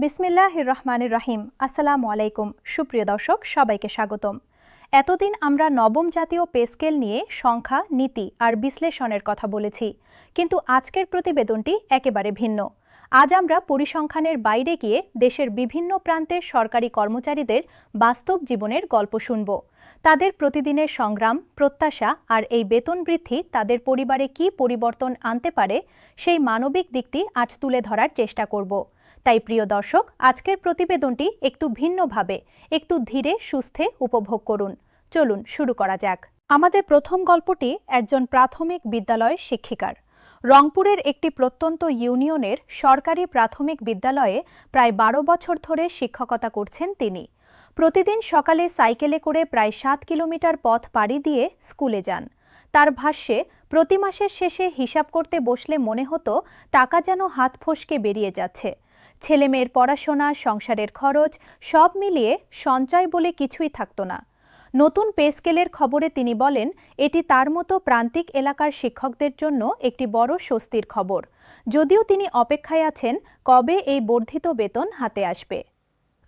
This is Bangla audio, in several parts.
বিসমিল্লাহির রহমানির রহিম। আসসালামু আলাইকুম। সুপ্রিয় দর্শক, সবাইকে স্বাগতম। এতদিন আমরা নবম জাতীয় পে স্কেল নিয়ে সংখ্যা, নীতি আর বিশ্লেষণের কথা বলেছি, কিন্তু আজকের প্রতিবেদনটি একেবারে ভিন্ন। আজ আমরা পরিসংখ্যানের বাইরে গিয়ে দেশের বিভিন্ন প্রান্তের সরকারি কর্মচারীদের বাস্তব জীবনের গল্প শুনব। তাদের প্রতিদিনের সংগ্রাম, প্রত্যাশা আর এই বেতন বৃদ্ধি তাদের পরিবারে কী পরিবর্তন আনতে পারে, সেই মানবিক দিকটি আজ তুলে ধরার চেষ্টা করব। তাই প্রিয় দর্শক, আজকের প্রতিবেদনটি একটু ভিন্নভাবে, একটু ধীরে সুস্থে উপভোগ করুন। চলুন শুরু করা যাক। আমাদের প্রথম গল্পটি একজন প্রাথমিক বিদ্যালয়ের শিক্ষিকার। রংপুরের একটি প্রত্যন্ত ইউনিয়নের সরকারি প্রাথমিক বিদ্যালয়ে প্রায় 12 বছর ধরে শিক্ষকতা করছেন তিনি। প্রতিদিন সকালে সাইকেলে করে প্রায় 7 কিলোমিটার পথ পাড়ি দিয়ে স্কুলে যান। তার ভাষ্যে, প্রতি মাসের শেষে হিসাব করতে বসলে মনে হতো টাকা যেন হাত ফসকে বেরিয়ে যাচ্ছে। ছেলেমেয়ের পড়াশোনা, সংসারের খরচ সব মিলিয়ে সঞ্চয় বলে কিছুই থাকত না। নতুন পে স্কেলের খবরে তিনি বলেন, এটি তার মতো প্রান্তিক এলাকার শিক্ষকদের জন্য একটি বড় স্বস্তির খবর, যদিও তিনি অপেক্ষায় আছেন কবে এই বর্ধিত বেতন হাতে আসবে।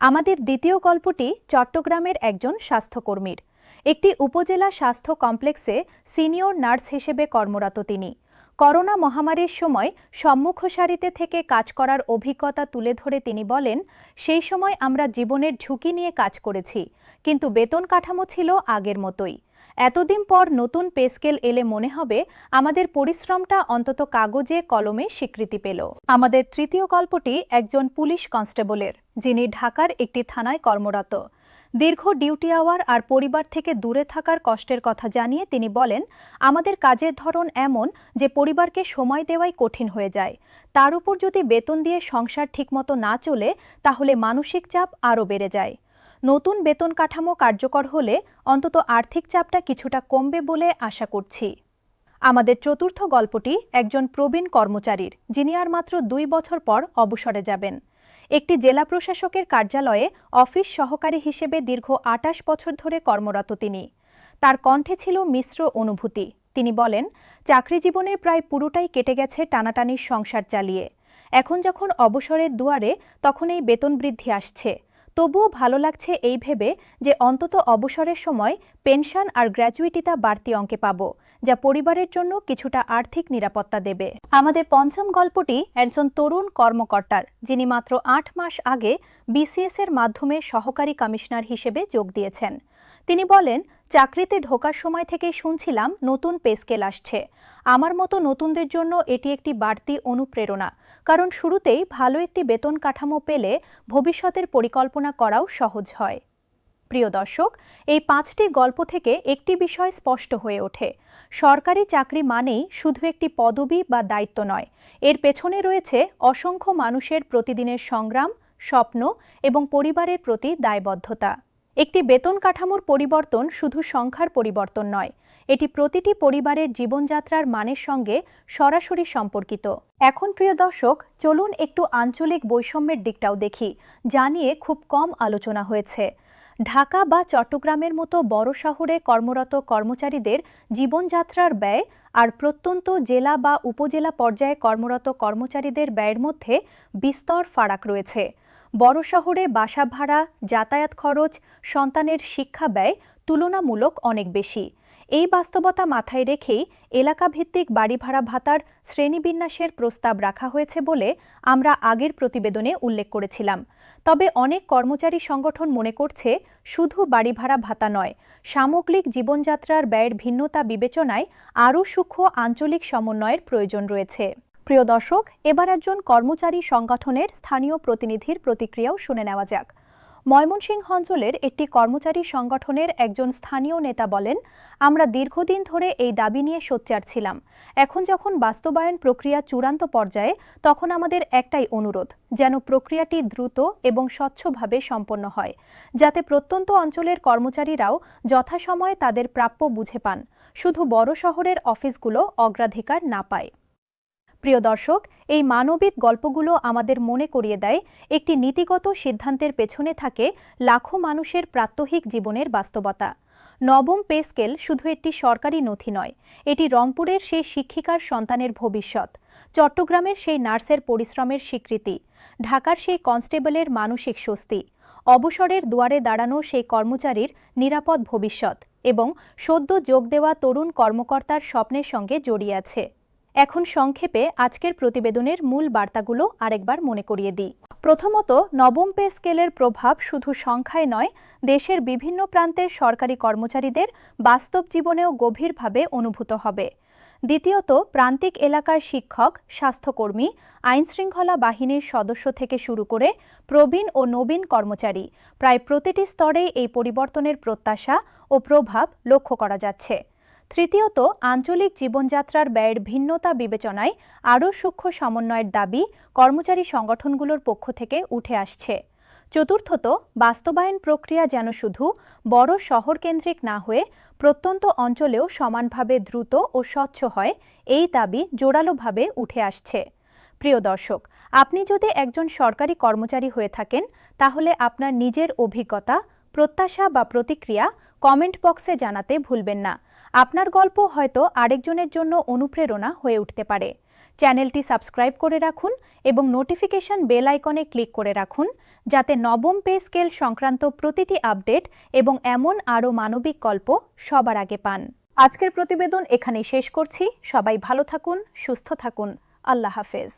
আমাদের দ্বিতীয় গল্পটি চট্টগ্রামের একজন স্বাস্থ্যকর্মীর। একটি উপজেলা স্বাস্থ্য কমপ্লেক্সে সিনিয়র নার্স হিসেবে কর্মরত তিনি। করোনা মহামারীর সময় সম্মুখ সারিতে থেকে কাজ করার অভিজ্ঞতা তুলে ধরে তিনি বলেন, সেই সময় আমরা জীবনের ঝুঁকি নিয়ে কাজ করেছি, কিন্তু বেতন কাঠামো ছিল আগের মতোই। এতদিন পর নতুন পে স্কেল এলে মনে হবে আমাদের পরিশ্রমটা অন্তত কাগজে কলমে স্বীকৃতি পেল। আমাদের তৃতীয় গল্পটি একজন পুলিশ কনস্টেবলের, যিনি ঢাকার একটি থানায় কর্মরত। দীর্ঘ ডিউটি আওয়ার আর পরিবার থেকে দূরে থাকার কষ্টের কথা জানিয়ে তিনি বলেন, আমাদের কাজের ধরন এমন যে পরিবারকে সময় দেওয়াই কঠিন হয়ে যায়। তার উপর যদি বেতন দিয়ে সংসার ঠিকমতো না চলে, তাহলে মানসিক চাপ আরও বেড়ে যায়। নতুন বেতন কাঠামো কার্যকর হলে অন্তত আর্থিক চাপটা কিছুটা কমবে বলে আশা করছি। আমাদের চতুর্থ গল্পটি একজন প্রবীণ কর্মচারীর, যিনি আর মাত্র 2 বছর পর অবসরে যাবেন। একটি জেলা প্রশাসকের কার্যালয়ে অফিস সহকারী হিসেবে দীর্ঘ 28 বছর ধরে কর্মরত তিনি। তার কণ্ঠে ছিল মিশ্র অনুভূতি। তিনি বলেন, চাকরি জীবনে প্রায় পুরোটাই কেটে গেছে টানাটানির সংসার চালিয়ে। এখন যখন অবসরের দুয়ারে, তখন এই বেতন বৃদ্ধি আসছে। তবুও ভালো লাগছে এই ভেবে যে অন্তত অবসরের সময় পেনশন আর গ্র্যাচুইটিটা বাড়তি অঙ্কে পাব, যা পরিবারের জন্য কিছুটা আর্থিক নিরাপত্তা দেবে। আমাদের পঞ্চম গল্পটি একজন তরুণ কর্মকর্তার, যিনি মাত্র 8 মাস আগে বিসিএস এর মাধ্যমে সহকারী কমিশনার হিসেবে যোগ দিয়েছেন। তিনি বলেন, চাকরিতে ঢোকার সময় থেকেই শুনছিলাম নতুন পে স্কেল আসছে। আমার মতো নতুনদের জন্য এটি একটি বাড়তি অনুপ্রেরণা, কারণ শুরুতেই ভালো একটি বেতন কাঠামো পেলে ভবিষ্যতের পরিকল্পনা করাও সহজ হয়। প্রিয় দর্শক, এই 5টি গল্প থেকে একটি বিষয় স্পষ্ট হয়ে ওঠে। সরকারি চাকরি মানেই শুধু একটি পদবি বা দায়িত্ব নয়, এর পেছনে রয়েছে অসংখ্য মানুষের প্রতিদিনের সংগ্রাম, স্বপ্ন এবং পরিবারের প্রতি দায়বদ্ধতা। একটি বেতন কাঠামোর পরিবর্তন শুধু সংখ্যার পরিবর্তন নয়, এটি প্রতিটি পরিবারের জীবনযাত্রার মানের সঙ্গে সরাসরি সম্পর্কিত। এখন প্রিয় দর্শক, চলুন একটু আঞ্চলিক বৈষম্যের দিকটাও দেখি, যা নিয়ে খুব কম আলোচনা হয়েছে। ঢাকা বা চট্টগ্রামের মতো বড় শহরে কর্মরত কর্মচারীদের জীবনযাত্রার ব্যয় আর প্রত্যন্ত জেলা বা উপজেলা পর্যায়ে কর্মরত কর্মচারীদের ব্যয়ের মধ্যে বিস্তর ফারাক রয়েছে। বড় শহরে বাসা ভাড়া, যাতায়াত খরচ, সন্তানের শিক্ষা ব্যয় তুলনামূলক অনেক বেশি। এই বাস্তবতা মাথায় রেখেই এলাকাভিত্তিক বাড়ি ভাড়া ভাতার শ্রেণীবিন্যাসের প্রস্তাব রাখা হয়েছে বলে আমরা আগের প্রতিবেদনে উল্লেখ করেছিলাম। তবে অনেক কর্মচারী সংগঠন মনে করছে, শুধু বাড়ি ভাড়া ভাতা নয়, সামগ্রিক জীবনযাত্রার ব্যয়ের ভিন্নতা বিবেচনায় আরও সূক্ষ্ম আঞ্চলিক সমন্বয়ের প্রয়োজন রয়েছে। প্রিয় দর্শক, এবার একজন কর্মচারী সংগঠনের স্থানীয় প্রতিনিধির প্রতিক্রিয়াও শুনে নেওয়া যাক। ময়মনসিংহ অঞ্চলের একটি কর্মচারী সংগঠনের একজন স্থানীয় নেতা বলেন, আমরা দীর্ঘদিন ধরে এই দাবি নিয়ে সোচ্চার ছিলাম। এখন যখন বাস্তবায়ন প্রক্রিয়া চূড়ান্ত পর্যায়ে, তখন আমাদের একটাই অনুরোধ, যেন প্রক্রিয়াটি দ্রুত এবং স্বচ্ছভাবে সম্পন্ন হয়, যাতে প্রত্যন্ত অঞ্চলের কর্মচারীরাও যথাসময়ে তাদের প্রাপ্য বুঝে পান, শুধু বড় শহরের অফিসগুলো অগ্রাধিকার না পায়। প্রিয় দর্শক, এই মানবিক গল্পগুলো আমাদের মনে করিয়ে দেয়, একটি নীতিগত সিদ্ধান্তের পেছনে থাকে লাখো মানুষের প্রাত্যহিক জীবনের বাস্তবতা। নবম পে স্কেল শুধু একটি সরকারি নথি নয়, এটি রংপুরের সেই শিক্ষিকার সন্তানের ভবিষ্যৎ, চট্টগ্রামের সেই নার্সের পরিশ্রমের স্বীকৃতি, ঢাকার সেই কনস্টেবলের মানসিক স্বস্তি, অবসরের দুয়ারে দাঁড়ানো সেই কর্মচারীর নিরাপদ ভবিষ্যৎ এবং সদ্য যোগ দেওয়া তরুণ কর্মকর্তার স্বপ্নের সঙ্গে জড়িয়ে আছে। এখন সংক্ষেপে আজকের প্রতিবেদনের মূল বার্তাগুলো আরেকবার মনে করিয়ে দিই। প্রথমত, নবম পে স্কেলের প্রভাব শুধু সংখ্যায় নয়, দেশের বিভিন্ন প্রান্তের সরকারি কর্মচারীদের বাস্তব জীবনেও গভীরভাবে অনুভূত হবে। দ্বিতীয়ত, প্রান্তিক এলাকার শিক্ষক, স্বাস্থ্যকর্মী, আইনশৃঙ্খলা বাহিনীর সদস্য থেকে শুরু করে প্রবীণ ও নবীন কর্মচারী, প্রায় প্রতিটি স্তরেই এই পরিবর্তনের প্রত্যাশা ও প্রভাব লক্ষ্য করা যাচ্ছে। তৃতীয়ত, আঞ্চলিক জীবনযাত্রার ব্যয়ের ভিন্নতা বিবেচনায় আরও সূক্ষ্ম সমন্বয়ের দাবি কর্মচারী সংগঠনগুলোর পক্ষ থেকে উঠে আসছে। চতুর্থত, বাস্তবায়ন প্রক্রিয়া যেন শুধু বড় শহরকেন্দ্রিক না হয়ে প্রত্যন্ত অঞ্চলেও সমানভাবে দ্রুত ও স্বচ্ছ হয়, এই দাবি জোরালোভাবে উঠে আসছে। প্রিয় দর্শক, আপনি যদি একজন সরকারি কর্মচারী হয়ে থাকেন, তাহলে আপনার নিজের অভিজ্ঞতা, প্রত্যাশা বা প্রতিক্রিয়া কমেন্ট বক্সে জানাতে ভুলবেন না। আপনার গল্প হয়তো আরেকজনের জন্য অনুপ্রেরণা হয়ে উঠতে পারে। চ্যানেলটি সাবস্ক্রাইব করে রাখুন এবং নোটিফিকেশন বেল আইকনে ক্লিক করে রাখুন, যাতে নবম পে স্কেল সংক্রান্ত প্রতিটি আপডেট এবং এমন আরও মানবিক গল্প সবার আগে পান। আজকের প্রতিবেদন এখানেই শেষ করছি। সবাই ভালো থাকুন, সুস্থ থাকুন। আল্লাহ হাফেজ।